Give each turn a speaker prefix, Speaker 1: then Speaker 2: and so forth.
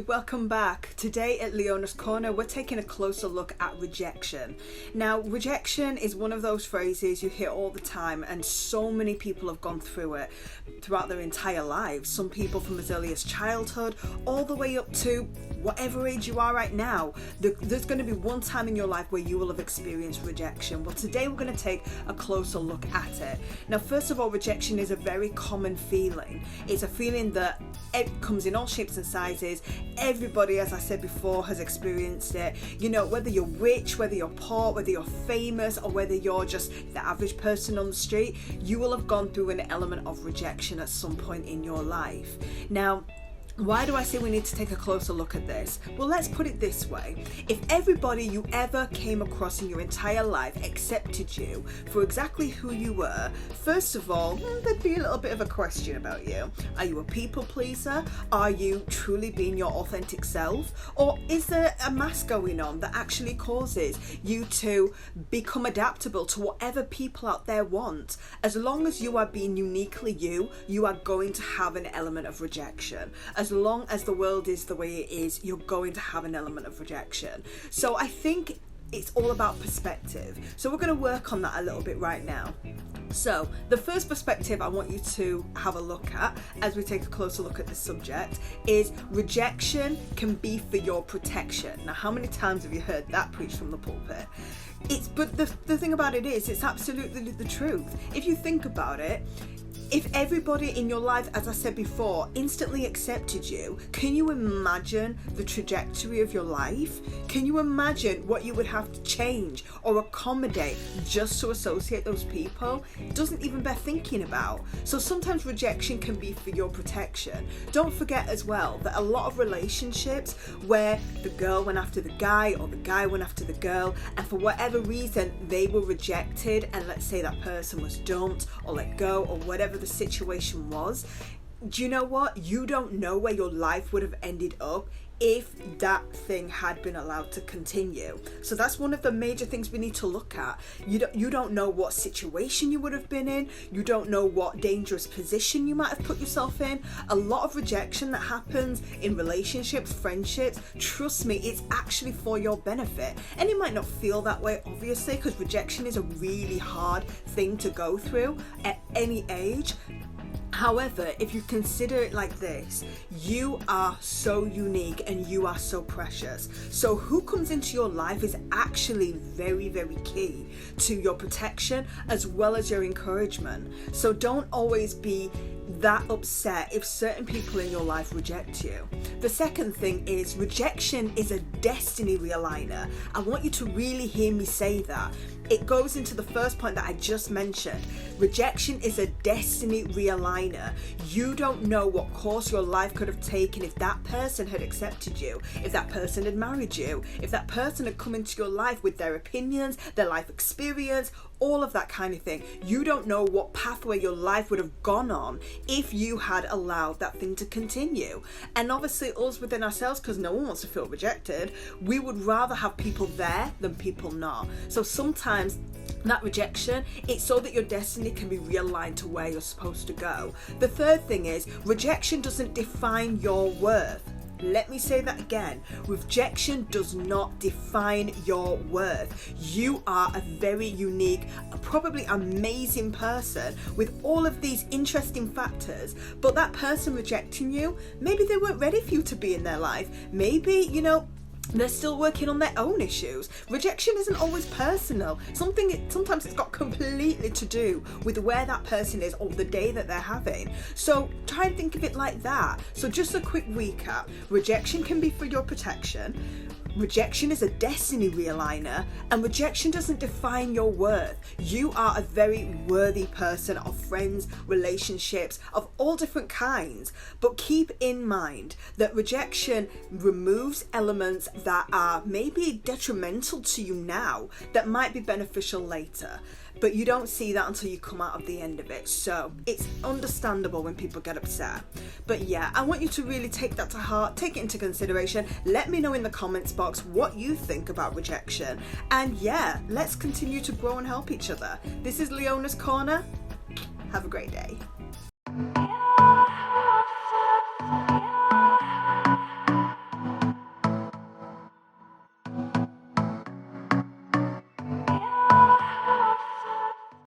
Speaker 1: welcome back. Today at Leona's Corner, we're taking a closer look at rejection. Now, rejection is one of those phrases you hear all the time, and so many people have gone through it throughout their entire lives. Some people from as early as childhood, all the way up to whatever age you are right now. There's going to be one time in your life where you will have experienced rejection. Well, today we're going to take a closer look at it. Now, first of all, rejection is a very common feeling. It's a feeling that it comes in all shapes and sizes. Everybody, as I said before, has experienced it. You know, whether you're rich, whether you're poor, whether you're famous, or whether you're just the average person on the street, you will have gone through an element of rejection at some point in your life. Now, why do I say we need to take a closer look at this? Well, let's put it this way. If everybody you ever came across in your entire life accepted you for exactly who you were, first of all, there'd be a little bit of a question about you. Are you a people pleaser? Are you truly being your authentic self? Or is there a mask going on that actually causes you to become adaptable to whatever people out there want? As long as you are being uniquely you, you are going to have an element of rejection. As long as the world is the way it is, you're going to have an element of rejection. So I think it's all about perspective. So we're going to work on that a little bit right now. So the first perspective I want you to have a look at as we take a closer look at this subject is rejection can be for your protection. Now, how many times have you heard that preached from the pulpit? But the thing about it is, it's absolutely the truth. If you think about it, if everybody in your life, as I said before, instantly accepted you, can you imagine the trajectory of your life? Can you imagine what you would have to change or accommodate just to associate those people? It doesn't even bear thinking about. So sometimes rejection can be for your protection. Don't forget as well that a lot of relationships where the girl went after the guy or the guy went after the girl, and for whatever reason they were rejected, and let's say that person was dumped or let go or whatever the situation was, do you know what? You don't know where your life would have ended up if that thing had been allowed to continue. So that's one of the major things we need to look at. You don't know what situation you would have been in. You don't know what dangerous position you might have put yourself in. A lot of rejection that happens in relationships, friendships, trust me, it's actually for your benefit. And it might not feel that way, obviously, because rejection is a really hard thing to go through at any age. However, if you consider it like this, you are so unique and you are so precious. So who comes into your life is actually very, very key to your protection as well as your encouragement. So don't always be that upset if certain people in your life reject you. The second thing is rejection is a destiny realigner. I want you to really hear me say that. It goes into the first point that I just mentioned. Rejection is a destiny realigner. You don't know what course your life could have taken if that person had accepted you, if that person had married you, if that person had come into your life with their opinions, their life experience, all of that kind of thing. You don't know what pathway your life would have gone on if you had allowed that thing to continue. And obviously us within ourselves, because no one wants to feel rejected, we would rather have people there than people not. So sometimes that rejection, it's so that your destiny can be realigned to where you're supposed to go. The third thing is rejection doesn't define your worth. Let me say that again. Rejection does not define your worth. You are a very unique, probably amazing person with all of these interesting factors, but that person rejecting you, maybe they weren't ready for you to be in their life. Maybe, they're still working on their own issues. Rejection isn't always personal. Sometimes it's got completely to do with where that person is or the day that they're having. So try and think of it like that. So just a quick recap. Rejection can be for your protection. Rejection is a destiny realigner, and rejection doesn't define your worth. You are a very worthy person of friends, relationships of all different kinds. But keep in mind that rejection removes elements that are maybe detrimental to you now that might be beneficial later. But you don't see that until you come out of the end of it. So it's understandable when people get upset. But yeah, I want you to really take that to heart, take it into consideration. Let me know in the comments box what you think about rejection. And yeah, let's continue to grow and help each other. This is Leona's Corner. Have a great day.